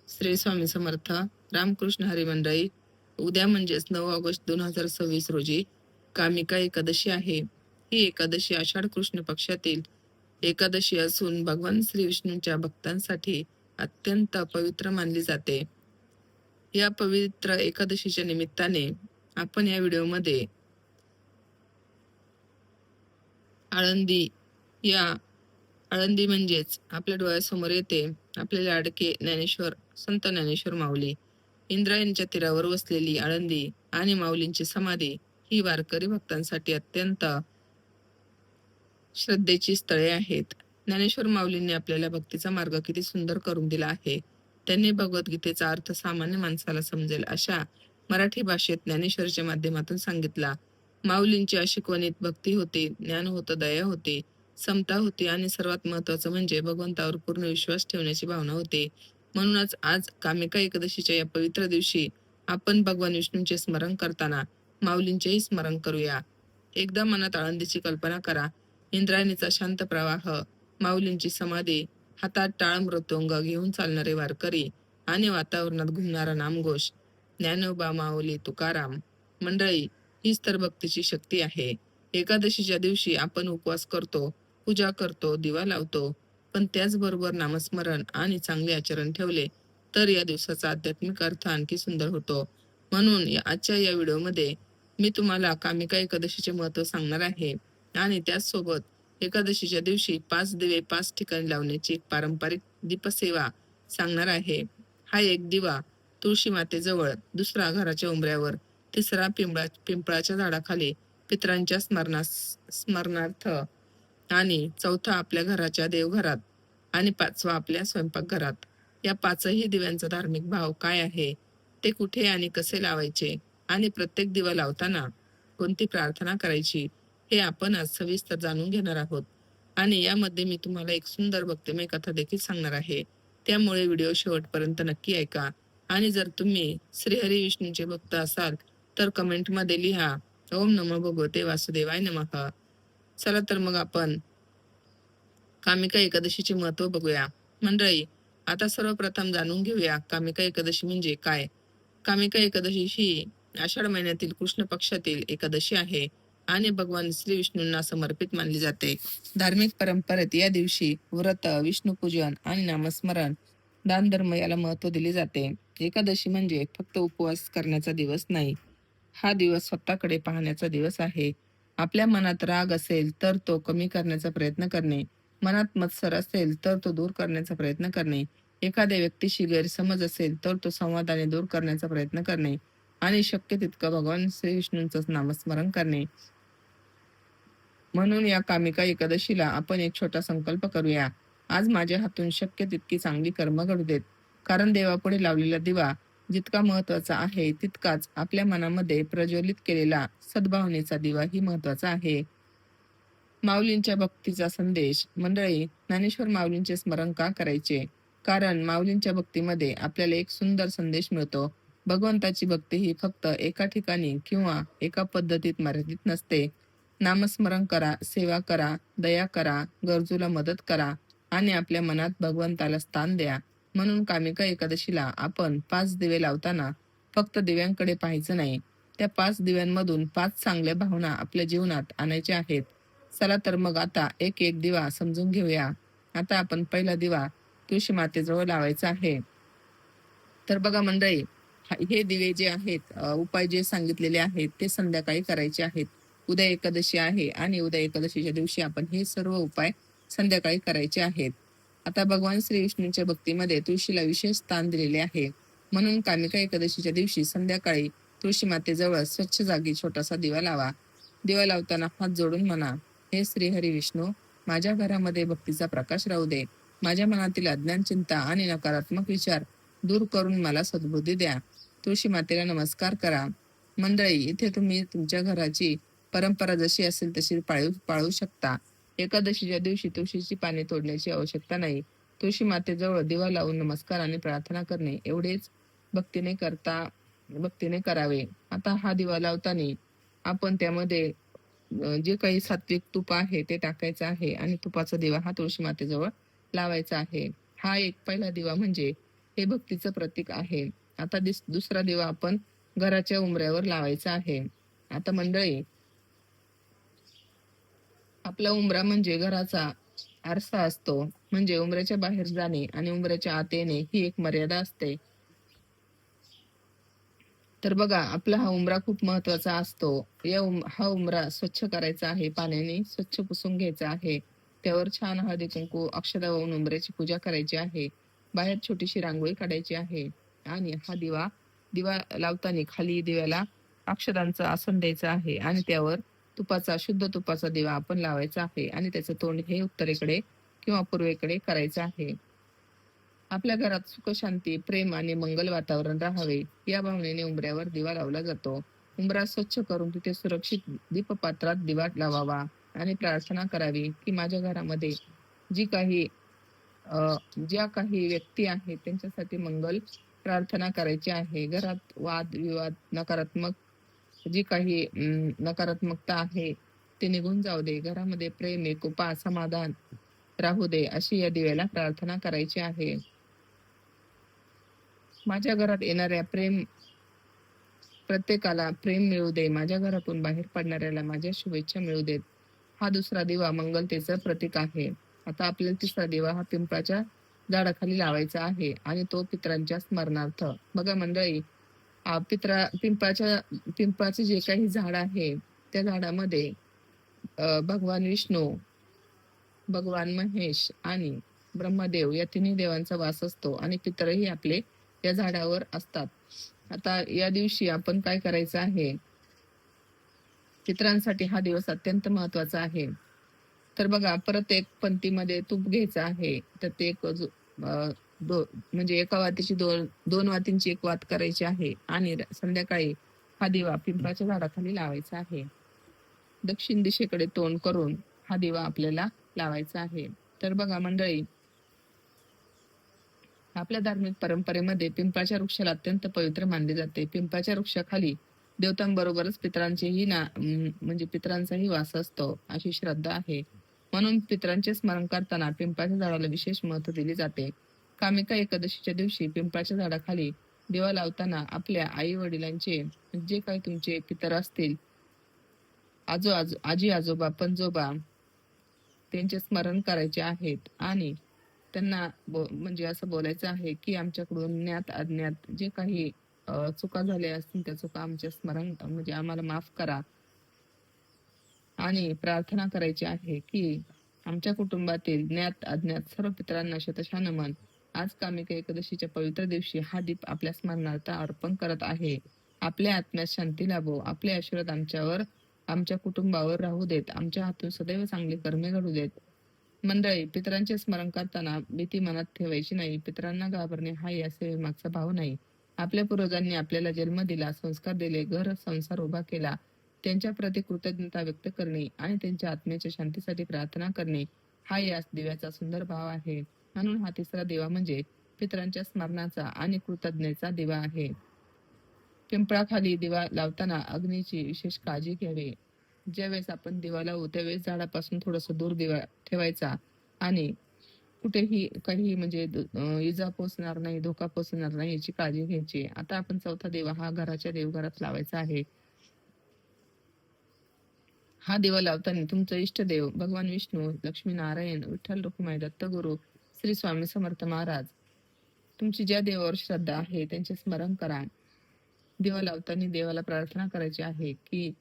श्री स्वामी समर्थ. रामकृष्ण हरी मंडळी. उद्या म्हणजेच 9 ऑगस्ट 2026 रोजी कामिका एकादशी आहे. ही एकादशी आषाढ कृष्ण पक्षातील एकादशी असून भगवान श्री विष्णूंच्या भक्तांसाठी अत्यंत पवित्र मानली जाते. या पवित्र एकादशीच्या निमित्ताने आपण या व्हिडिओमध्ये आळंदी म्हणजेच आपल्या डोळ्यासमोर येते आपले लाडके ज्ञानेश्वर संत ज्ञानेश्वर माऊली. इंद्रायणीच्या तीरावर वसलेली आळंदी आणि माऊलींची समाधी ही वारकरी भक्तांसाठी अत्यंत श्रद्धेची स्थळे आहेत. ज्ञानेश्वर माऊलींनी आपल्याला भक्तीचा मार्ग किती सुंदर करून दिला आहे. त्यांनी भगवद्गीतेचा अर्थ सामान्य माणसाला समजेल अशा मराठी भाषेत ज्ञानेश्वरीच्या माध्यमातून सांगितला. माऊलींची शिकवणीत भक्ती होती, ज्ञान होतं, दया होती, समता होती आणि सर्वात महत्वाचं म्हणजे भगवंतावर पूर्ण विश्वास ठेवण्याची भावना होती. म्हणूनच आज कामिका एकादशीच्या या पवित्र दिवशी आपण भगवान विष्णूंचे स्मरण करताना माऊलींचेही स्मरण करूया. एकदा मनात आळंदीची कल्पना करा. इंद्रायणीचा शांत प्रवाह, माऊलींची समाधी, हातात टाळ मृदुंग घेऊन चालणारे वारकरी आणि वातावरणात घुमणारा नामघोष, ज्ञानोबा माऊली तुकाराम. मंडळी, हीच तर भक्तीची शक्ती आहे. एकादशीच्या दिवशी आपण उपवास करतो, पूजा करतो, दिवा लावतो, पण त्याचबरोबर नामस्मरण आणि चांगले आचरण ठेवले तर या दिवसाचा आध्यात्मिक अर्थ आणखी सुंदर होतो. म्हणून आजच्या या व्हिडिओमध्ये मी तुम्हाला कामिका एकादशीचे महत्त्व सांगणार आहे आणि त्याचसोबत एकादशीच्या दिवशी 5 दिवे 5 ठिकाणी लावण्याची एक पारंपरिक दीपसेवा सांगणार आहे. हा एक दिवा तुळशी मातेजवळ, दुसरा घराच्या उंबऱ्यावर, तिसरा पिंपळाच्या झाडाखाली पितरांच्या स्मरणार्थ आणि चौथा आपल्या घराच्या देवघरात आणि 5वा आपल्या स्वयंपाकघरात. या 5ही दिव्यांचा धार्मिक भाव काय आहे, ते कुठे आणि कसे लावायचे आणि प्रत्येक दिवा लावताना कोणती प्रार्थना करायची हे आपण आज सविस्तर जाणून घेणार आहोत. आणि यामध्ये मी तुम्हाला एक सुंदर भक्तिमय कथा देखील सांगणार आहे. त्यामुळे व्हिडिओ शेवटपर्यंत नक्की ऐका. आणि जर तुम्ही श्रीहरी विष्णूंचे भक्त असाल तर कमेंटमध्ये लिहा ओम नमो भगवते वासुदेवाय नमः. चला तर मग आपण कामिका एकादशीचे महत्त्व बघूया. मंडळी, आता सर्वप्रथम जाणून घेऊया कामिका एकादशी म्हणजे काय. कामिका एकादशी ही आषाढ महिन्यातील कृष्ण पक्षातील एकादशी आहे आणि भगवान श्री विष्णूंना समर्पित मानली जाते. धार्मिक परंपरेत या दिवशी व्रत, विष्णुपूजन आणि नामस्मरण, दानधर्म याला महत्त्व दिले जाते. एकादशी म्हणजे फक्त उपवास करण्याचा दिवस नाही, हा दिवस स्वतःकडे पाहण्याचा दिवस आहे. आपल्या मनात राग असेल तर तो कमी करण्याचा प्रयत्न करणे, मनात मत्सर असेल तर तो दूर करण्याचा प्रयत्न करणे, एखाद्या व्यक्तीशी गैरसमज असेल तर तो संवादाने दूर करण्याचा प्रयत्न करणे आणि शक्य तितकं भगवान श्री विष्णूंचं नामस्मरण करणे. म्हणून या कामिका एकादशीला आपण एक छोटा संकल्प करूया. आज माझ्या हातून शक्य तितकी चांगली कर्म घडू देत. कारण देवापुढे लावलेला दिवा जितका महत्वाचा आहे तितकाच आपल्या मनामध्ये प्रज्वलित केलेला सद्भावनेचा दिवाही महत्वाचा आहे. माऊलींच्या भक्तीचा संदेश. मंडळी, ज्ञानेश्वर माऊलींचे स्मरण का करायचे? कारण माऊलींच्या भक्तीमध्ये आपल्याला एक सुंदर संदेश मिळतो. भगवंताची भक्ती ही फक्त एका ठिकाणी किंवा एका पद्धतीत मर्यादित नसते. नामस्मरण करा, सेवा करा, दया करा, गरजूला मदत करा आणि आपल्या मनात भगवंताला स्थान द्या. म्हणून कामिका एकादशीला आपण 5 दिवे लावताना फक्त दिव्यांकडे पाहायचं नाही, त्या 5 दिव्यांमधून 5 चांगल्या भावना आपल्या जीवनात आणायच्या आहेत. चला तर मग आता एक एक दिवा समजून घेऊया. आता आपण पहिला दिवा तुळशी मातेजवळ लावायचा आहे. तर बघा मंडळी, हे दिवे जे आहेत, उपाय जे सांगितलेले आहेत ते संध्याकाळी करायचे आहेत. उद्या एकादशी आहे आणि उद्या एकादशीच्या दिवशी आपण हे सर्व उपाय संध्याकाळी करायचे आहेत. आता भगवान श्री विष्णूंच्या भक्तीमध्ये तुळशीला विशेष स्थान दिलेले आहे. म्हणून कामिका एकादशीच्या दिवशी संध्याकाळी तुळशी मातेजवळ स्वच्छ जागी छोटासा दिवा लावा. दिवा लावताना हात जोडून म्हणा, हे श्रीहरी विष्णू, माझ्या घरामध्ये भक्तीचा प्रकाश राहू दे. माझ्या मनातील अज्ञान, चिंता आणि नकारात्मक विचार दूर करून मला सद्बुद्धी द्या. तुळशी मातेला नमस्कार करा. मंडळी, इथे तुम्ही तुमच्या घराची परंपरा जशी असेल तशी पाळू शकता. एकादशीच्या दिवशी तुळशीची पाने तोडण्याची आवश्यकता नाही. तुळशी मातेजवळ दिवा लावून नमस्कार आणि प्रार्थना करणे एवढेच भक्तीने करावे. आता हा दिवा लावताना आपण त्यामध्ये जे काही सात्विक तूप आहे ते टाकायचं आहे आणि तुपाचा दिवा हा तुळशी मातेजवळ लावायचा आहे. हा एक पहिला दिवा म्हणजे हे भक्तीचं प्रतीक आहे. आता दुसरा दिवा आपण घराच्या उंबऱ्यावर लावायचा आहे. आता मंडळी, आपला उंबरा म्हणजे घराचा आरसा असतो. म्हणजे उंबऱ्याच्या बाहेर जाणे आणि उंबऱ्याच्या आत येणे ही एक मर्यादा असते. तर बघा, आपला हा उंबरा खूप महत्वाचा असतो. हा उंबरा स्वच्छ करायचा आहे, पाण्याने स्वच्छ पुसून घ्यायचा आहे. त्यावर छान हळदी कुंकू अक्षता वाहून उंबऱ्याची पूजा करायची आहे. बाहेर छोटीशी रांगोळी काढायची आहे आणि हा दिवा दिवा लावताना खाली दिव्याला अक्षतांचं आसन द्यायचं आहे आणि त्यावर शुद्ध तुपाचा दिवा आपण लावायचा आहे आणि त्याचं तोंड हे उत्तरेकडे किंवा पूर्वेकडे करायचं आहे. आपल्या घरात सुख शांती, प्रेम आणि मंगल वातावरण राहावे या भावनेने उंबऱ्यावर दिवा लावला जातो. उंबरा स्वच्छ करून तिथे सुरक्षित दीपपात्रात दिवा लावावा आणि प्रार्थना करावी की माझ्या घरामध्ये जी काही ज्या काही व्यक्ती आहेत त्यांच्यासाठी मंगल प्रार्थना करायची आहे. घरात वाद विवाद, जी काही नकारात्मकता आहे ते निघून जाऊ दे. घरामध्ये प्रेम, एकोपा, समाधान राहू दे, अशी या दिव्याला प्रार्थना करायची आहे. माझ्या घरात येणाऱ्या प्रत्येकाला प्रेम मिळू दे. माझ्या घरातून बाहेर पडणाऱ्याला माझ्या शुभेच्छा मिळू देत. हा दुसरा दिवा मंगलतेचं प्रतीक आहे. आता आपल्याला तिसरा दिवा हा पिंपळाच्या झाडाखाली लावायचा आहे आणि तो पितरांच्या स्मरणार्थ. बघा मंडळी, पिंपळाचे जे काही झाड आहे त्या झाडामध्ये भगवान विष्णू, भगवान महेश आणि ब्रह्मदेव या तिन्ही देवांचा वास असतो आणि पितरही आपले या झाडावर असतात. आता या दिवशी आपण काय करायचं आहे, पितरांसाठी हा दिवस अत्यंत महत्वाचा आहे. तर बघा, परत एक पंक्तीमध्ये तूप घ्यायचं आहे. तर ते म्हणजे एका वातीची दोन वातींची एक वात करायची आहे आणि संध्याकाळी हा दिवा पिंपळाच्या झाडाखाली लावायचा आहे. दक्षिण दिशेकडे तोंड करून हा दिवा आपल्याला लावायचा आहे. तर बघा मंडळी, आपल्या धार्मिक परंपरेमध्ये पिंपळाच्या वृक्षाला अत्यंत पवित्र मानले जाते. पिंपळाच्या वृक्षाखाली देवतांबरोबरच म्हणजे पितरांचाही वास असतो अशी श्रद्धा आहे. म्हणून पितरांचे स्मरण करताना पिंपळाच्या झाडाला विशेष महत्त्व दिले जाते. कामिका एकादशीच्या दिवशी पिंपळाच्या झाडाखाली दिवा लावताना आपल्या आई वडिलांचे, जे काही तुमचे पितर असतील, आजी आजोबा पणजोबा, त्यांचे स्मरण करायचे आहेत आणि त्यांना म्हणजे असं बोलायचं आहे की आमच्याकडून ज्ञात अज्ञात जे काही चुका झाल्या असतील त्या चुका आमच्या स्मरण म्हणजे आम्हाला माफ करा आणि प्रार्थना करायची आहे की आमच्या कुटुंबातील ज्ञात अज्ञात सर्व पितरांना शतशः नमन. आज कामिका एकादशीच्या पवित्र दिवशी हा दीप आपल्या स्मरणार्थ अर्पण करत आहे. आपल्या आत्म्यात शांती लाभो. आपले आशीर्वाद आमच्यावर, आमच्या कुटुंबावर राहू देत. आमच्या हातून सदैव चांगली कर्मे घडू देत. मंडळी, पितरांचे स्मरण करताना भीती मनात ठेवायची नाही. पितरांना घाबरणे हा या सेवेमागचा भाव नाही. आपल्या पूर्वजांनी आपल्याला जन्म दिला, संस्कार दिले, घर संसार उभा केला, त्यांच्या प्रती कृतज्ञता व्यक्त करणे आणि त्यांच्या आत्म्याच्या शांतीसाठी प्रार्थना करणे हा या दिव्याचा सुंदर भाव आहे. म्हणून हा तिसरा दिवा म्हणजे पितरांच्या स्मरणाचा आणि कृतज्ञतेचा दिवा आहे. पिंपळाखाली दिवा लावताना अग्नीची विशेष काळजी घ्यावी. ज्यावेळेस आपण दिवा लावू त्यावेळेस झाडापासून थोडस दूर दिवा ठेवायचा आणि कुठेही काही म्हणजे इजा पोचणार नाही, धोका पोचणार नाही याची काळजी घ्यायची. आता आपण चौथा दिवा हा घराच्या देवघरात लावायचा आहे. हा दिवा लावताना तुमचं इष्टदेव भगवान विष्णू, लक्ष्मी नारायण, विठ्ठल रुक्माई, दत्तगुरु, श्री स्वामी समर्थ महाराज, तुमची ज्या देवावर श्रद्धा आहे त्यांचे स्मरण करा. दिवा लावताना देवाला प्रार्थना करायची आहे की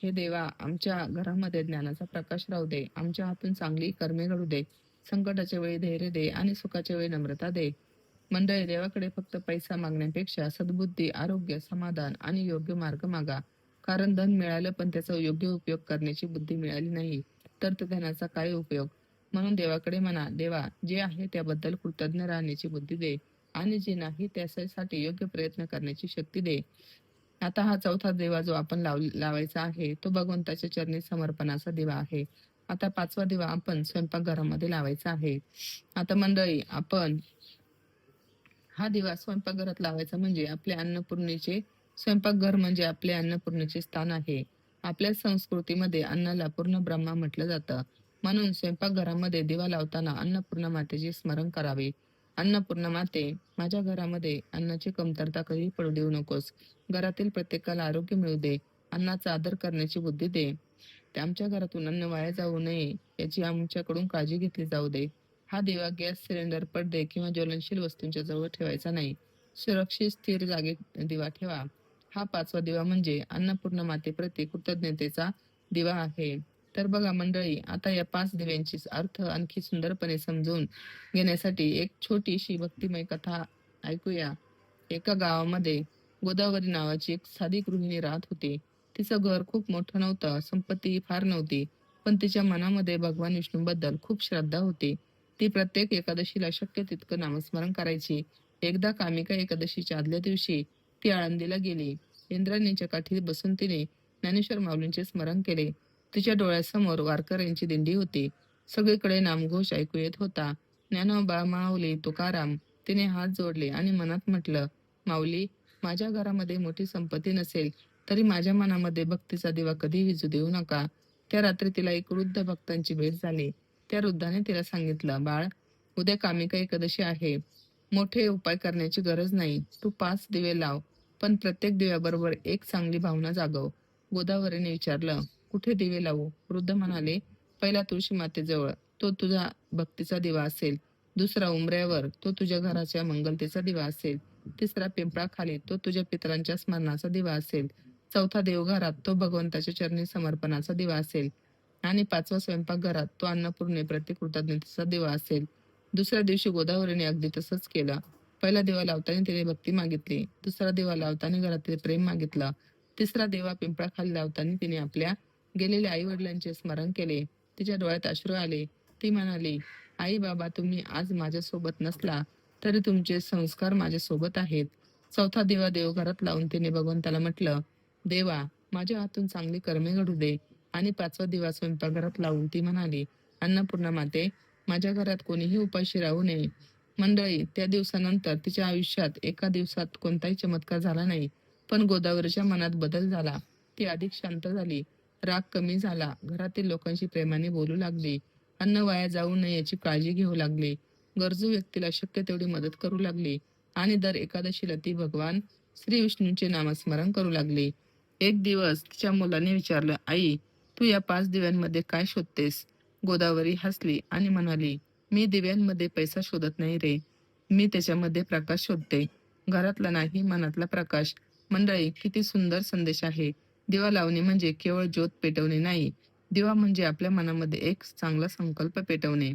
हे देवा, आमच्या घरामध्ये ज्ञानाचा प्रकाश राहू दे, आमच्या हातून चांगली कर्मे घडू दे, संकटाच्या वेळी धैर्य दे आणि सुखाच्या वेळी नम्रता दे. मंडळी, देवाकडे फक्त पैसा मागण्यापेक्षा सद्बुद्धी, आरोग्य, समाधान आणि योग्य मार्ग मागा. कारण धन मिळालं पण त्याचा योग्य उपयोग करण्याची बुद्धी मिळाली नाही तर धनाचा काय उपयोग. म्हणून देवाकडे म्हणा, देवा, जे आहे त्याबद्दल कृतज्ञ राहण्याची बुद्धी दे आणि जे नाही त्यासाठी योग्य प्रयत्न करण्याची शक्ती दे. आता हा चौथा दिवा जो आपण लावायचा आहे तो भगवंताच्या चरणी समर्पणाचा दिवा आहे. आता पाचवा दिवा आपण स्वयंपाकघरामध्ये लावायचा आहे. आता मंडळी, आपण हा दिवा स्वयंपाकघरात लावायचा म्हणजे आपल्या अन्नपूर्णेचे स्वयंपाकघर म्हणजे आपले अन्नपूर्णेचे स्थान आहे. आपल्या संस्कृतीमध्ये अन्नाला पूर्ण ब्रह्मा म्हटलं जातं. म्हणून स्वयंपाकघरामध्ये दिवा लावताना अन्नपूर्णा मातेचे स्मरण करावे. अन्नपूर्णा माते, माझ्या घरामध्ये अन्नाची कमतरता कधी पडू देऊ नकोस. घरातील प्रत्येकाला आरोग्य मिळू दे. अन्नाचा आदर करण्याची बुद्धी दे. ते आमच्या घरातून अन्न वाया जाऊ नये याची आमच्याकडून काळजी घेतली जाऊ दे. हा दिवा गॅस सिलेंडर, पडदे किंवा ज्वलनशील वस्तूंच्या जवळ ठेवायचा नाही. सुरक्षित स्थिर जागी दिवा ठेवा. हा 5वा दिवा म्हणजे अन्नपूर्णा मातेप्रती कृतज्ञतेचा दिवा आहे. तर बघा मंडळी, आता या 5 दिव्यांची अर्थ आणखी सुंदरपणे समजून घेण्यासाठी एक छोटीशी भक्तिमय कथा ऐकूया. एका गावामध्ये गोदावरी नावाची एक साधी गृहिणी राहत होती. तिचं घर खूप मोठं नव्हतं, संपत्ती फार नव्हती, पण तिच्या मनामध्ये भगवान विष्णूबद्दल खूप श्रद्धा होती. ती प्रत्येक एकादशीला शक्य तितकं नामस्मरण करायची. एकदा कामिका एकादशीच्या आदल्या दिवशी ती आळंदीला गेली. इंद्रायणीच्या काठी बसून तिने ज्ञानेश्वर माऊलींचे स्मरण केले. तिच्या डोळ्यासमोर वारकऱ्यांची दिंडी होती. सगळीकडे नामघोष ऐकू येत होता. ज्ञानोबा, माऊली, तुकाराम. तिने हात जोडले आणि मनात म्हटलं, माऊली, माझ्या घरामध्ये मोठी संपत्ती नसेल तरी माझ्या मनामध्ये भक्तीचा दिवा कधी विझू देऊ नका. त्या रात्री तिला एक वृद्ध भक्तांची भेट झाली. त्या वृद्धाने तिला सांगितलं, बाळ, उद्या कामिका एकादशी आहे. मोठे उपाय करण्याची गरज नाही. तू 5 दिवे लाव, पण प्रत्येक दिव्याबरोबर एक चांगली भावना जागव. गोदावरीने विचारलं, कुठे दिवे लावू? वृद्ध म्हणाले, पहिला तुळशी मातेजवळ, तो तुझा भक्तीचा दिवा असेल. दुसरा उंबऱ्यावर, तो तुझ्या घराच्या मंगलतेचा दिवा असेल. तिसरा पिंपळाखाली, तो तुझ्या पितरांच्या स्मरणाचा दिवा असेल. चौथा देवघरात, तो भगवंताच्या चरणी समर्पणाचा दिवा असेल. आणि 5वा स्वयंपाकघरात, तो अन्नपूर्णेप्रती कृतज्ञतेचा दिवा असेल. दुसऱ्या दिवशी गोदावरीने अगदी तसंच केलं. पहिला दिवा लावताना तिने भक्ती मागितली. दुसरा दिवा लावताना घरातील प्रेम मागितलं. तिसरा दिवा पिंपळाखाली लावताना तिने आपल्या गेलेल्या आई वडिलांचे स्मरण केले. तिच्या डोळ्यात अश्रू आले. ती म्हणाली, आई बाबा, तुम्ही आज माझ्यासोबत नसला तरी तुमचे संस्कार माझ्यासोबत आहेत. चौथा दिवा देवघरात लावून तिने भगवंताला म्हटलं, देवा, माझ्या हातून चांगली कर्मे घडू दे. आणि 5वा दिवा स्वयंपाकघरात लावून ती म्हणाली, अन्नपूर्णा माते, माझ्या घरात कोणीही उपाशी राहू नये. मंडळी, त्या दिवसानंतर तिच्या आयुष्यात एका दिवसात कोणताही चमत्कार झाला नाही, पण गोदावरीच्या मनात बदल झाला. ती अधिक शांत झाली. राग कमी झाला. घरातील लोकांशी प्रेमाने बोलू लागली. अन्न वाया जाऊ नये याची काळजी घेऊ लागली. गरजू व्यक्तीला शक्य तेवढी मदत करू लागली. आणि दर एकादशीला ती भगवान श्री विष्णूंचे नामस्मरण करू लागली. एक दिवस तिच्या मुलाने विचारलं, आई, तू या 5 दिव्यांमध्ये काय शोधतेस? गोदावरी हसली आणि म्हणाली, मी दिव्यांमध्ये पैसा शोधत नाही रे. मी त्याच्यामध्ये प्रकाश शोधते. घरातला नाही, मनातला प्रकाश. मंडळी, किती सुंदर संदेश आहे. दिवा लावणे म्हणजे केवळ ज्योत पेटवणे नाही. दिवा म्हणजे आपल्या मनामध्ये एक चांगला संकल्प पेटवणे.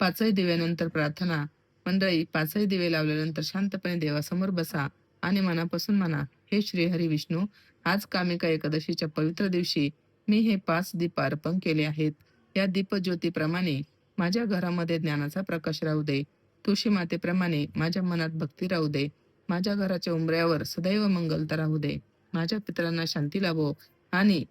5ही दिव्यानंतर प्रार्थना. मंडळी, 5ही दिवे लावल्यानंतर शांतपणे देवासमोर बसा आणि मनापासून म्हणा, हे श्रीहरी विष्णू, आज कामिका एकादशीच्या पवित्र दिवशी मी हे 5 दीप अर्पण केले आहेत. या दीपज्योतीप्रमाणे माझ्या घरामध्ये ज्ञानाचा प्रकाश राहू दे. तुळशी मातेप्रमाणे माझ्या मनात भक्ती राहू दे. माझ्या घराच्या उंबऱ्यावर सदैव मंगलता राहू दे. माझ्या पितरांना शांती लाभो आणि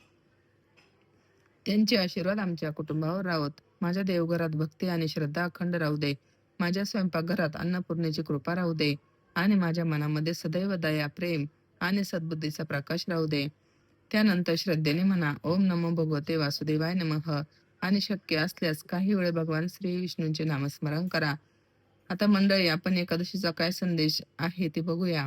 त्यांचे आशीर्वाद आमच्या कुटुंबावर राहोत. माझ्या देवघरात भक्ती आणि श्रद्धा अखंड राहू दे. माझ्या स्वयंपाकघरात अन्नपूर्णेची कृपा राहू दे. आणि माझ्या मनामध्ये सदैव दया, प्रेम आणि सद्बुद्धीचा प्रकाश राहू दे. त्यानंतर श्रद्धेने म्हणा, ओम नमो भगवते वासुदेवाय नमः. आणि शक्य असल्यास काही वेळ भगवान श्री विष्णूंचे नामस्मरण करा. आता मंडळी, आपण एकादशीचा काय संदेश आहे ते बघूया.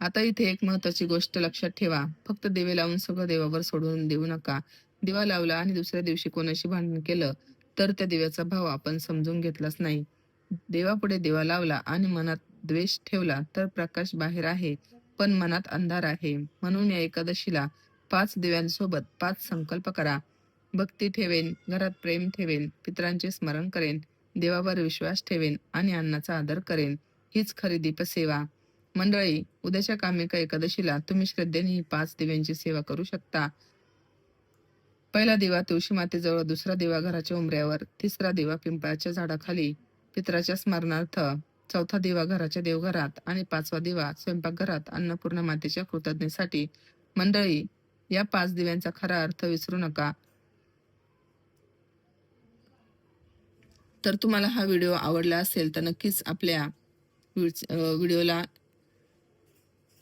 आता इथे एक महत्वाची गोष्ट लक्षात ठेवा. फक्त दिवे लावून सगळं देवावर सोडून देऊ नका. दिवा लावला आणि दुसऱ्या दिवशी कोणाशी भांडण केलं तर त्या दिव्याचा भाव आपण समजून घेतलाच नाही. देवापुढे दिवा लावला आणि मनात द्वेष ठेवला तर प्रकाश बाहेर आहे, पण मनात अंधार आहे. म्हणून या एकादशीला 5 दिव्यांसोबत 5 संकल्प करा. भक्ती ठेवेन, घरात प्रेम ठेवेन, पितरांचे स्मरण करेन, देवावर विश्वास ठेवेन आणि अन्नाचा आदर करेन. हीच खरी दीपसेवा. मंडळी, उद्याच्या कामिका एकादशीला तुम्ही श्रद्धेने ही 5 दिव्यांची सेवा करू शकता. पहिला दिवा तुळशी मातेजवळ, दुसरा दिवा घराच्या उंबऱ्यावर, तिसरा दिवा पिंपळाच्या झाडाखाली पितराच्या स्मरणार्थ, चौथा दिवा घराच्या देवघरात आणि 5वा दिवा स्वयंपाकघरात अन्नपूर्णा मातेच्या कृतज्ञतेसाठी. मंडळी, या 5 दिव्यांचा खरा अर्थ विसरू नका. तर तुम्हाला हा व्हिडिओ आवडला असेल तर नक्कीच आपल्या व्हिडिओला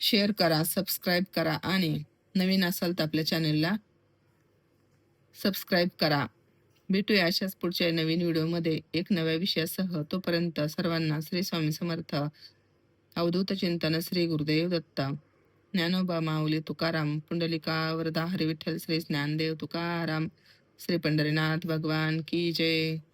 शेअर करा, सबस्क्राईब करा आणि नवीन असाल तर आपल्या चॅनलला सबस्क्राईब करा. भेटूया अशाच पुढच्या नवीन व्हिडिओमध्ये एक नव्या विषयासह. तोपर्यंत सर्वांना श्री स्वामी समर्थ. अवधूत चिंतन श्री गुरुदेव दत्त. ज्ञानोबा माऊली तुकाराम. पुंडलिका वरदा हरी विठ्ठल. श्री ज्ञानदेव तुकाराम. श्री पंढरीनाथ भगवान की जय.